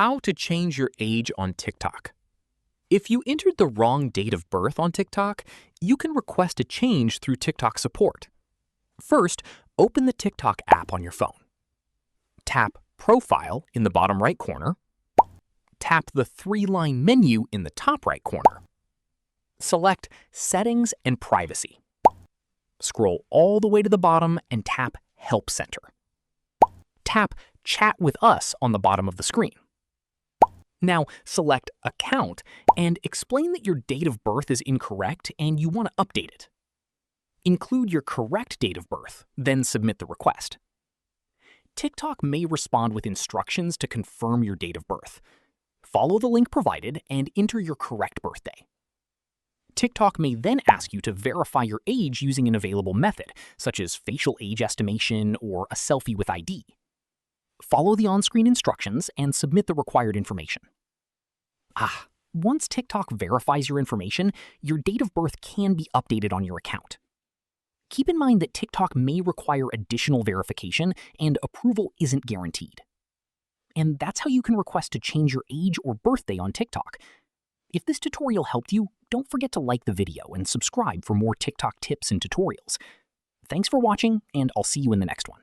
How to change your age on TikTok. If you entered the wrong date of birth on TikTok, you can request a change through TikTok support. First, open the TikTok app on your phone. Tap Profile in the bottom right corner. Tap the three-line menu in the top right corner. Select Settings and Privacy. Scroll all the way to the bottom and tap Help Center. Tap Chat with Us on the bottom of the screen. Now select Account and explain that your date of birth is incorrect and you want to update it. Include your correct date of birth, then submit the request. TikTok may respond with instructions to confirm your date of birth. Follow the link provided and enter your correct birthday. TikTok may then ask you to verify your age using an available method, such as facial age estimation or a selfie with ID. Follow the on-screen instructions and submit the required information. Once TikTok verifies your information, your date of birth can be updated on your account. Keep in mind that TikTok may require additional verification and approval isn't guaranteed. And that's how you can request to change your age or birthday on TikTok. If this tutorial helped you, don't forget to like the video and subscribe for more TikTok tips and tutorials. Thanks for watching, and I'll see you in the next one.